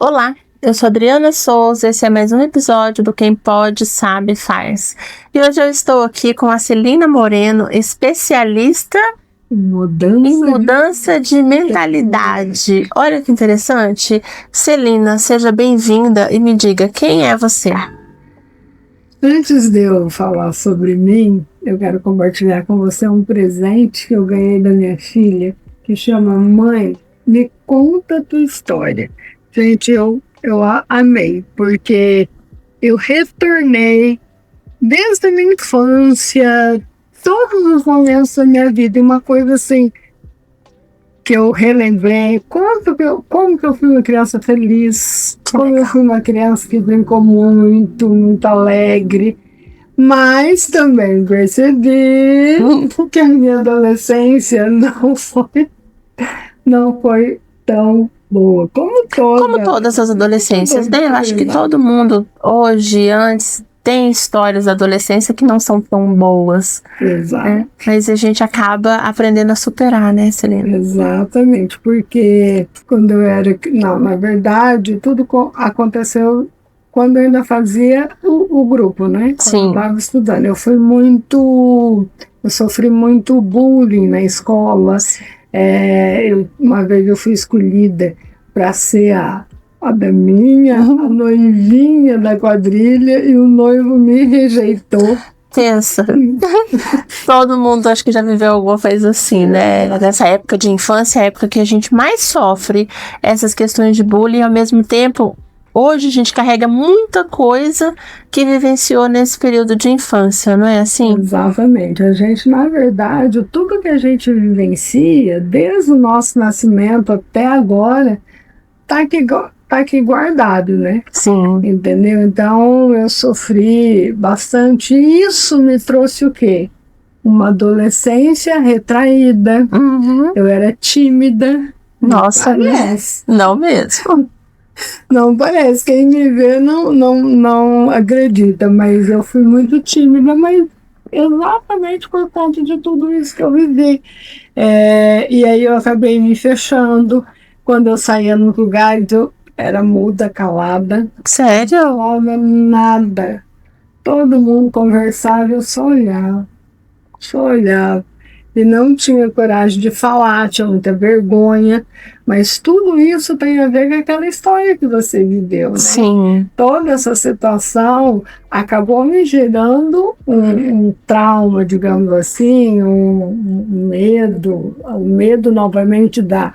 Olá, eu sou Adriana Souza, esse é mais um episódio do Quem Pode, Sabe, Faz. E hoje eu estou aqui com a Celina Moreno, especialista em mudança de mentalidade. Olha que interessante. Celina, seja bem-vinda e me diga, quem é você? Antes de eu falar sobre mim, eu quero compartilhar com você um presente que eu ganhei da minha filha, que chama Mãe, me conta a tua história. Gente, eu amei, porque eu retornei desde a minha infância, todos os momentos da minha vida, e uma coisa assim que eu relembrei, como que eu fui uma criança feliz, como eu fui uma criança que brincou muito, muito alegre, mas também percebi que a minha adolescência não foi tão boa como todas as adolescências, né? Eu acho que todo mundo hoje, antes, tem histórias da adolescência que não são tão boas. Exato. Né? Mas a gente acaba aprendendo a superar, né, Celina? Exatamente, porque quando eu era... Não, na verdade, tudo aconteceu quando eu ainda fazia o grupo, né? Quando Sim. eu estava estudando. Eu sofri muito bullying na escola. Uma vez eu fui escolhida para ser a daminha, a noivinha da quadrilha, e o noivo me rejeitou. Pensa. Todo mundo acho que já viveu alguma coisa assim, né? Nessa época de infância, é a época que a gente mais sofre essas questões de bullying, e ao mesmo tempo, hoje a gente carrega muita coisa que vivenciou nesse período de infância, não é assim? Exatamente. A gente, na verdade, tudo que a gente vivencia, desde o nosso nascimento até agora, tá aqui guardado, né? Sim. Entendeu? Então, eu sofri bastante. E isso me trouxe o quê? Uma adolescência retraída. Eu era tímida. Nossa, não mesmo. Não parece. Quem me vê não acredita, mas eu fui muito tímida, mas exatamente por conta de tudo isso que eu vivi. E aí eu acabei me fechando. Quando eu saía nos lugares, eu era muda, calada. Sério? Não falava nada. Todo mundo conversava, eu só olhava. Só olhava. E não tinha coragem de falar, tinha muita vergonha. Mas tudo isso tem a ver com aquela história que você viveu, né? Sim. Toda essa situação acabou me gerando um trauma, digamos assim, um medo, o medo novamente da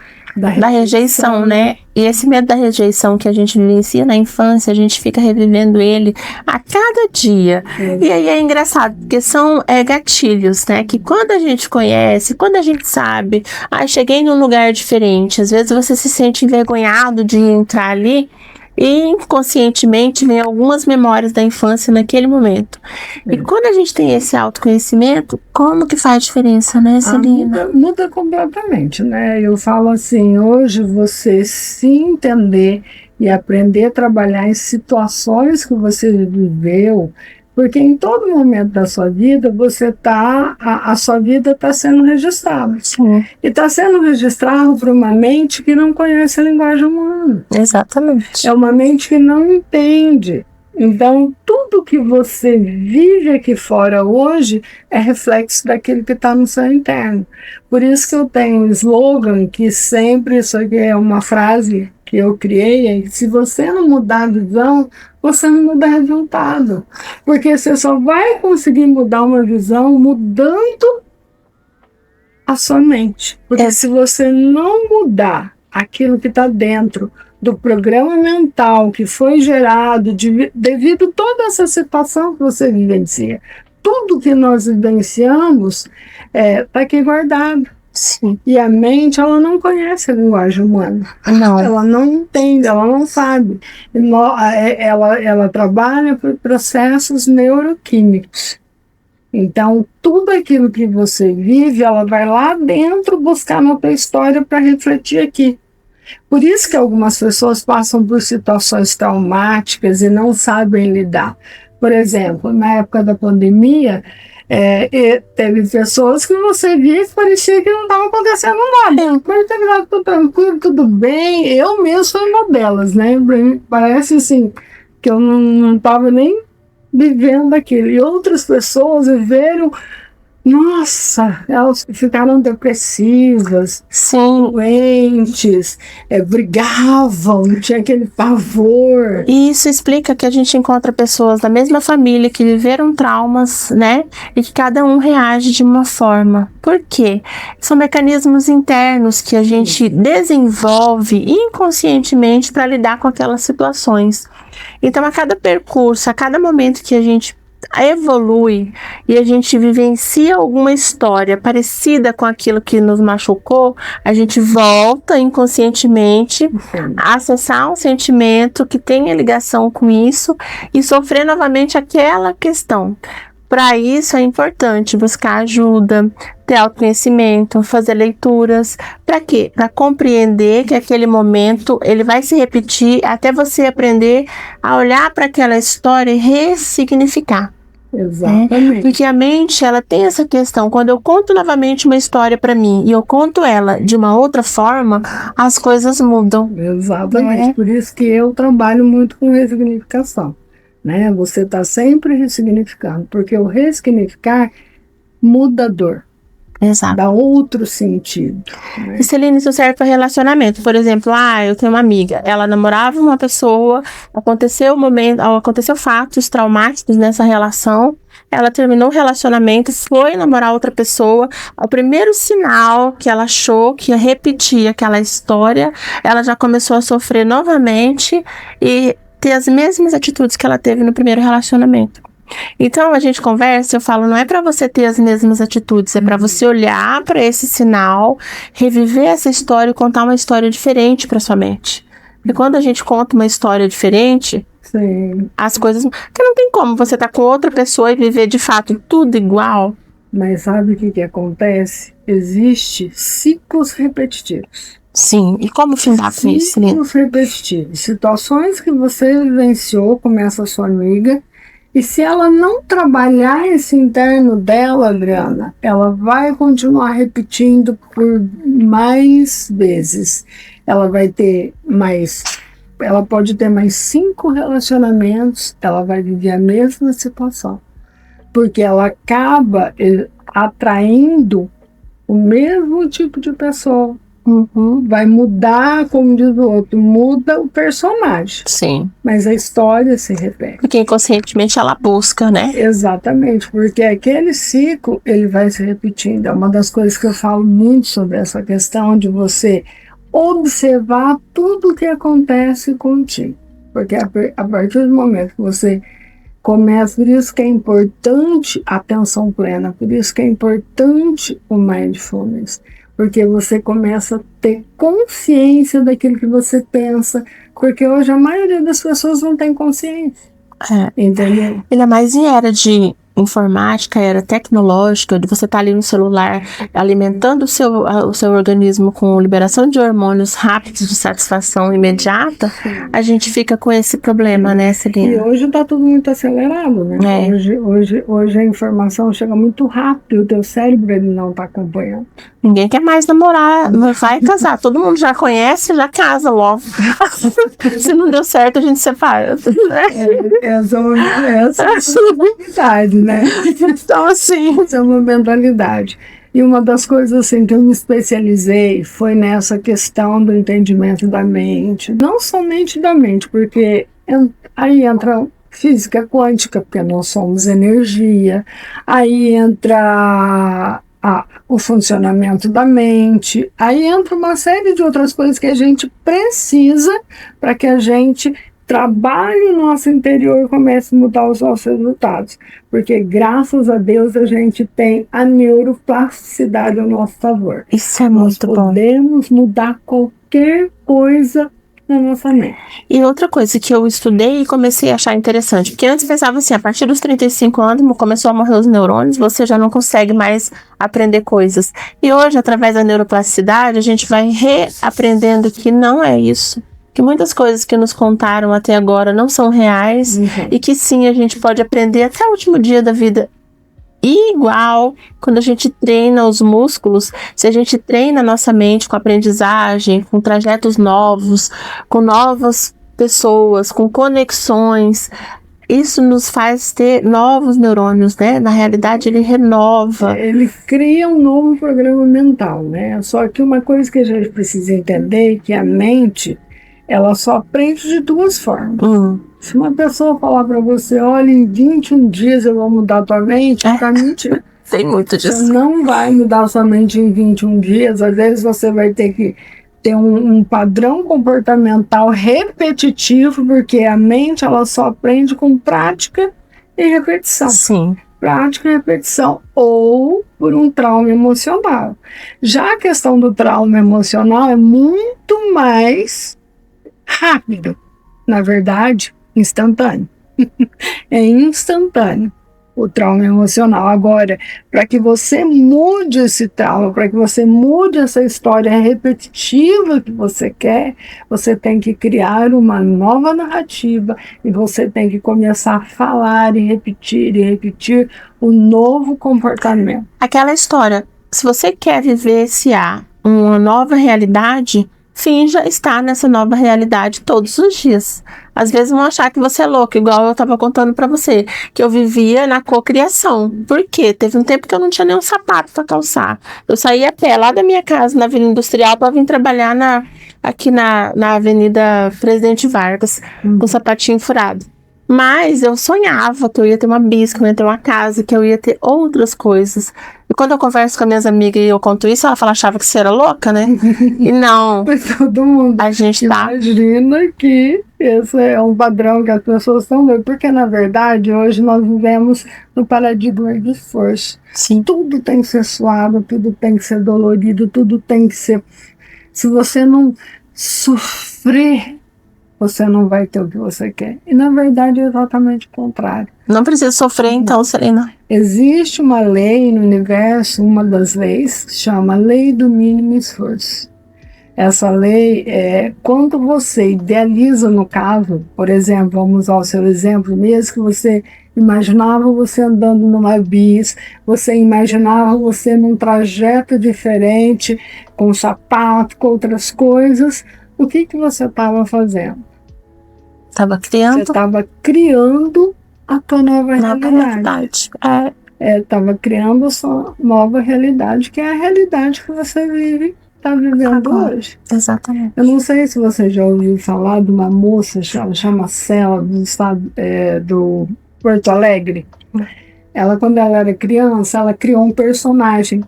rejeição, né? E esse medo da rejeição que a gente vivencia na infância, a gente fica revivendo ele a cada dia. E aí é engraçado, porque são gatilhos, né? Que quando a gente conhece, quando a gente sabe, cheguei num lugar diferente, às vezes você se sente envergonhado de entrar ali, e inconscientemente vem algumas memórias da infância naquele momento. E quando a gente tem esse autoconhecimento, como que faz diferença, né, Celina? Muda completamente, né? Eu falo assim, hoje você se entender e aprender a trabalhar em situações que você viveu, porque em todo momento da sua vida, a sua vida está sendo registrada. Sim. E está sendo registrado por uma mente que não conhece a linguagem humana. Exatamente. É uma mente que não entende. Então, tudo que você vive aqui fora hoje é reflexo daquilo que está no seu interno. Por isso que eu tenho um slogan que sempre, isso aqui é uma frase que eu criei, se você não mudar a visão, você não muda resultado. Porque você só vai conseguir mudar uma visão mudando a sua mente. Porque se você não mudar aquilo que está dentro do programa mental que foi gerado devido a toda essa situação que você vivencia, tudo que nós vivenciamos está aqui guardado. Sim. E a mente, ela não conhece a linguagem humana. Não. Ela não entende, ela não sabe. Ela trabalha por processos neuroquímicos. Então, tudo aquilo que você vive, ela vai lá dentro buscar na tua história para refletir aqui. Por isso que algumas pessoas passam por situações traumáticas e não sabem lidar. Por exemplo, na época da pandemia, E teve pessoas que você via que parecia que não estava acontecendo nada. Mas teve tudo tranquilo, tudo bem. Eu mesmo sou uma delas, né? Parece assim que eu não estava nem vivendo aquilo. E outras pessoas viveram. Nossa, elas ficaram depressivas, Sim. doentes, brigavam, tinha aquele pavor. E isso explica que a gente encontra pessoas da mesma família que viveram traumas, né? E que cada um reage de uma forma. Por quê? São mecanismos internos que a gente desenvolve inconscientemente para lidar com aquelas situações. Então, a cada percurso, a cada momento que a gente evolui e a gente vivencia alguma história parecida com aquilo que nos machucou, a gente volta inconscientemente a acessar um sentimento que tenha ligação com isso e sofrer novamente aquela questão. Para isso é importante buscar ajuda, ter autoconhecimento, fazer leituras. Para quê? Para compreender que aquele momento ele vai se repetir até você aprender a olhar para aquela história e ressignificar. Exatamente. Porque a mente, ela tem essa questão. Quando eu conto novamente uma história para mim e eu conto ela de uma outra forma, as coisas mudam. Exatamente. Por isso que eu trabalho muito com ressignificação. Né? Você está sempre ressignificando, porque o ressignificar muda a dor. Exato. Dá outro sentido. Né? E Celine, isso serve para relacionamento. Por exemplo, eu tenho uma amiga, ela namorava uma pessoa, aconteceu fatos traumáticos nessa relação, ela terminou o relacionamento, foi namorar outra pessoa. O primeiro sinal que ela achou que ia repetir aquela história, ela já começou a sofrer novamente e ter as mesmas atitudes que ela teve no primeiro relacionamento. Então a gente conversa, eu falo, não é para você ter as mesmas atitudes, é para você olhar para esse sinal, reviver essa história e contar uma história diferente para sua mente. E quando a gente conta uma história diferente, sim, as coisas, porque não tem como você estar com outra pessoa e viver de fato tudo igual. Mas sabe o que acontece? Existem ciclos repetitivos. Sim, e como findar com isso? Ciclos repetitivos. Situações que você vivenciou, começa a sua amiga, e se ela não trabalhar esse interno dela, Adriana, ela vai continuar repetindo por mais vezes. Ela pode ter mais 5 relacionamentos, ela vai viver a mesma situação. Porque ela acaba atraindo o mesmo tipo de pessoa. Vai mudar, como diz o outro, muda o personagem. Sim. Mas a história se repete. Porque inconscientemente ela busca, né? Exatamente, porque aquele ciclo, ele vai se repetindo. É uma das coisas que eu falo muito sobre essa questão de você observar tudo o que acontece contigo. Porque a partir do momento que você começa, por isso que é importante a atenção plena, por isso que é importante o mindfulness. Porque você começa a ter consciência daquilo que você pensa. Porque hoje a maioria das pessoas não tem consciência. Entendeu? Ainda mais em era de informática, era tecnológica, de você estar ali no celular alimentando o seu organismo com liberação de hormônios rápidos de satisfação imediata, a gente fica com esse problema, né, Celina? E hoje está tudo muito acelerado, né? Hoje a informação chega muito rápido e o teu cérebro ele não está acompanhando. Ninguém quer mais namorar, vai casar. Todo mundo já conhece, já casa logo. Se não deu certo, a gente separa. Essa é uma mentalidade, né? Então, assim, essa é uma mentalidade. E uma das coisas assim que eu me especializei foi nessa questão do entendimento da mente. Não somente da mente, porque aí entra física quântica, porque nós somos energia. Aí entra o funcionamento da mente, aí entra uma série de outras coisas que a gente precisa para que a gente trabalhe o nosso interior e comece a mudar os nossos resultados. Porque, graças a Deus, a gente tem a neuroplasticidade ao nosso favor. Isso é muito bom. Nós podemos mudar qualquer coisa na nossa mente. E outra coisa que eu estudei e comecei a achar interessante, porque antes pensava assim, a partir dos 35 anos começou a morrer os neurônios, você já não consegue mais aprender coisas. E hoje, através da neuroplasticidade, a gente vai reaprendendo que não é isso. Que muitas coisas que nos contaram até agora não são reais e que sim, a gente pode aprender até o último dia da vida igual quando a gente treina os músculos, se a gente treina a nossa mente com aprendizagem, com trajetos novos, com novas pessoas, com conexões, isso nos faz ter novos neurônios, né? Na realidade, ele renova. Ele cria um novo programa mental, né? Só que uma coisa que a gente precisa entender é que a mente, ela só aprende de duas formas. Se uma pessoa falar para você, olha, em 21 dias eu vou mudar a tua mente, fica mentira. Tem muito disso. Você não vai mudar a sua mente em 21 dias. Às vezes você vai ter que ter um padrão comportamental repetitivo, porque a mente ela só aprende com prática e repetição. Sim. Prática e repetição, ou por um trauma emocional. Já a questão do trauma emocional é muito mais rápido, na verdade, instantâneo. É instantâneo o trauma emocional. Agora, para que você mude esse trauma, para que você mude essa história repetitiva que você quer, você tem que criar uma nova narrativa e você tem que começar a falar e repetir o novo comportamento. Aquela história, se você quer vivenciar uma nova realidade, finja estar nessa nova realidade todos os dias. Às vezes vão achar que você é louco, igual eu estava contando para você, que eu vivia na cocriação. Por quê? Teve um tempo que eu não tinha nenhum sapato para calçar. Eu saía a pé lá da minha casa, na Avenida Industrial, para vir trabalhar aqui na Avenida Presidente Vargas, com sapatinho furado. Mas eu sonhava que eu ia ter uma bis, que eu ia ter uma casa, que eu ia ter outras coisas. E quando eu converso com as minhas amigas e eu conto isso, ela achava que você era louca, né? E não. Mas todo mundo a gente tá. Imagina que esse é um padrão que as pessoas estão vendo. Porque, na verdade, hoje nós vivemos no paradigma de força. Sim. Tudo tem que ser suado, tudo tem que ser dolorido, tudo tem que ser... Se você não sofrer, você não vai ter o que você quer. E, na verdade, é exatamente o contrário. Não precisa sofrer, então, Celina. Existe uma lei no universo, uma das leis, que chama Lei do Mínimo Esforço. Essa lei é quando você idealiza, no caso, por exemplo, vamos usar o seu exemplo, mesmo que você imaginava você andando numa bis, você imaginava você num trajeto diferente, com sapato, com outras coisas, o que você estava fazendo? Estava criando. Você estava criando a tua nova realidade. Estava criando a sua nova realidade, que é a realidade que você está vivendo hoje. Exatamente. Eu não sei se você já ouviu falar de uma moça, ela chama Cela, do estado do Porto Alegre. Ela, quando ela era criança, ela criou um personagem.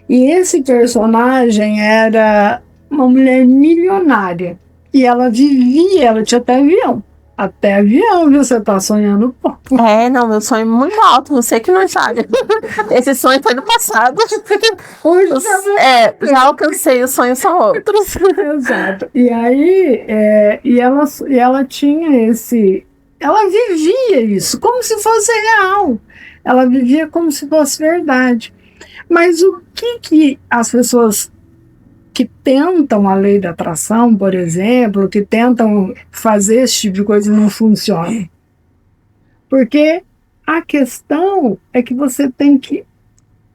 E esse personagem era uma mulher milionária. E ela tinha até avião. Até avião, viu? Você tá sonhando pouco. Não, meu sonho é muito alto, você que não sabe. Esse sonho foi no passado. Hoje já alcancei, os sonhos são outros. Exato. E aí, ela tinha esse... Ela vivia isso como se fosse real. Ela vivia como se fosse verdade. Mas o que as pessoas que tentam a lei da atração, por exemplo, que tentam fazer esse tipo de coisa não funcionam? Porque a questão é que você tem que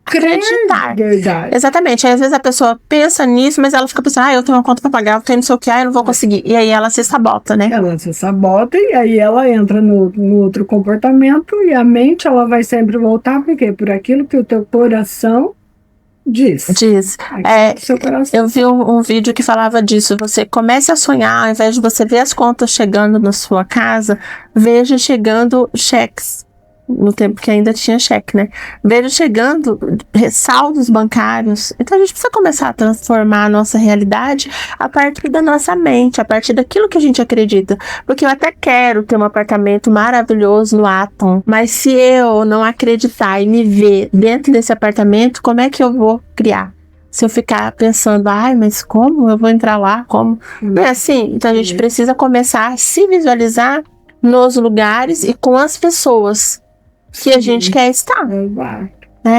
acreditar. Verdade. Exatamente. Aí, às vezes a pessoa pensa nisso, mas ela fica pensando, eu tenho uma conta para pagar, eu tenho não sei o que, eu não vou conseguir. E aí ela se sabota, né? Ela se sabota e aí ela entra no outro comportamento e a mente ela vai sempre voltar, por quê? Por aquilo que o teu coração diz. Eu vi um vídeo que falava disso. Você comece a sonhar, ao invés de você ver as contas chegando na sua casa, veja chegando cheques. No tempo que ainda tinha cheque, né? Veja chegando saldos bancários. Então a gente precisa começar a transformar a nossa realidade a partir da nossa mente, a partir daquilo que a gente acredita. Porque eu até quero ter um apartamento maravilhoso no Atom, mas se eu não acreditar e me ver dentro desse apartamento, como é que eu vou criar? Se eu ficar pensando, mas como eu vou entrar lá? Como? Não é assim? Então a gente precisa começar a se visualizar nos lugares e com as pessoas que a gente quer estar.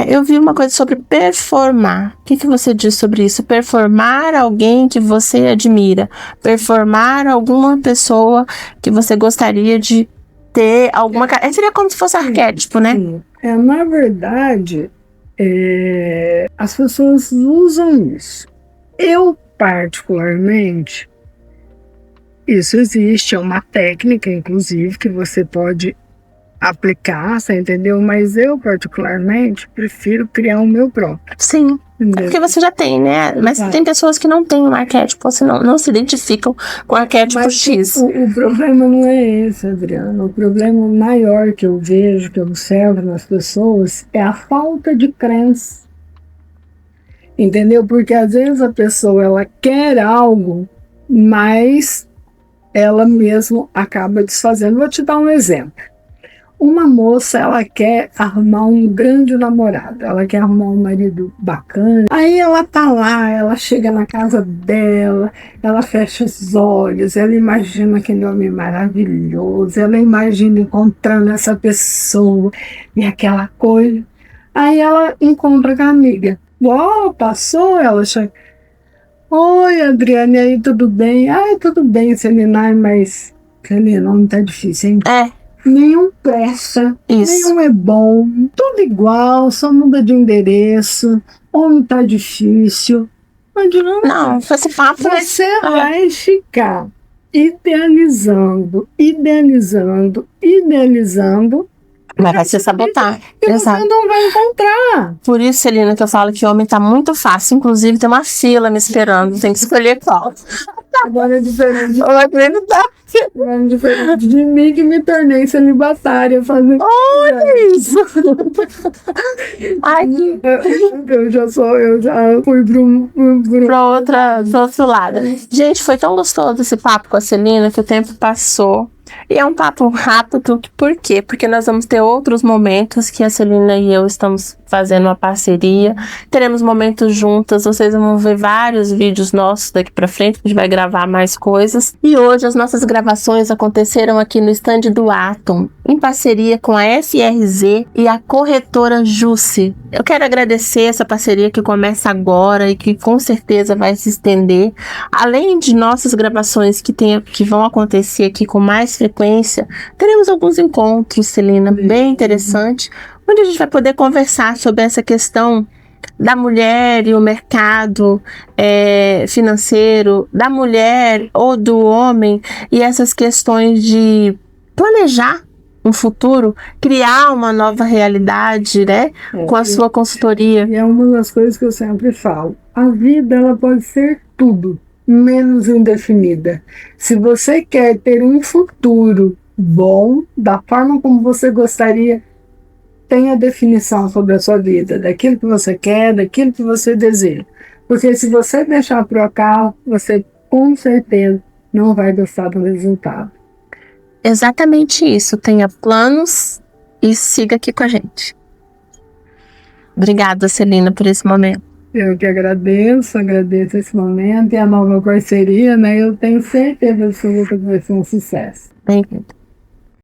Eu vi uma coisa sobre performar. O que você diz sobre isso? Performar alguém que você admira. Performar alguma pessoa que você gostaria de ter alguma... Seria como se fosse arquétipo, né? Sim. Na verdade, as pessoas usam isso. Eu, particularmente, isso existe, é uma técnica, inclusive, que você pode aplicar, você entendeu? Mas eu, particularmente, prefiro criar o meu próprio. Sim. Entendeu? Porque você já tem, né? Mas tem pessoas que não têm um arquétipo, ou não se identificam com o arquétipo Mas X. O problema não é esse, Adriana. O problema maior que eu vejo, que eu observo nas pessoas, é a falta de crença. Entendeu? Porque às vezes a pessoa ela quer algo, mas ela mesma acaba desfazendo. Vou te dar um exemplo. Uma moça, ela quer arrumar um grande namorado, ela quer arrumar um marido bacana. Aí ela tá lá, ela chega na casa dela, ela fecha os olhos, ela imagina aquele homem maravilhoso, ela imagina encontrando essa pessoa e aquela coisa. Aí ela encontra com a amiga. Uau, passou, ela chega. Oi, Adriane, aí tudo bem? Ai, tudo bem, Celina. Ai, mas, Celina, não tá difícil, hein? Nenhum presta, nenhum é bom, tudo igual, só muda de endereço, homem tá difícil. Não adianta. Não, esse papo... Você vai ficar idealizando, mas vai se sabotar. Exato. Você não vai encontrar. Por isso, Celina, que eu falo que homem tá muito fácil. Inclusive, tem uma fila me esperando. Tem que escolher qual. Agora é diferente. Eu vou acreditar. Agora é diferente de mim que me tornei celibatária. Olha isso. Ai, eu já fui pro outro lado. Gente, foi tão gostoso esse papo com a Celina que o tempo passou. E é um papo rápido, por quê? Porque nós vamos ter outros momentos que a Celina e eu estamos fazendo uma parceria. Teremos momentos juntas, vocês vão ver vários vídeos nossos daqui pra frente, a gente vai gravar mais coisas. E hoje as nossas gravações aconteceram aqui no stand do Atom, em parceria com a SRZ e a corretora Jusce. Eu quero agradecer essa parceria que começa agora e que com certeza vai se estender. Além de nossas gravações que vão acontecer aqui com mais frequência, teremos alguns encontros, Celina, bem interessante, onde a gente vai poder conversar sobre essa questão da mulher e o mercado financeiro, da mulher ou do homem, e essas questões de planejar um futuro, criar uma nova realidade, né, com a sua consultoria. E é uma das coisas que eu sempre falo. A vida, ela pode ser tudo, menos indefinida. Se você quer ter um futuro bom, da forma como você gostaria, tenha definição sobre a sua vida, daquilo que você quer, daquilo que você deseja. Porque se você deixar para o acaso, você com certeza não vai gostar do resultado. Exatamente isso. Tenha planos e siga aqui com a gente. Obrigada, Celina, por esse momento. Eu que agradeço esse momento e a nova parceria, né? Eu tenho certeza absoluta que vai ser um sucesso. Bem-vinda.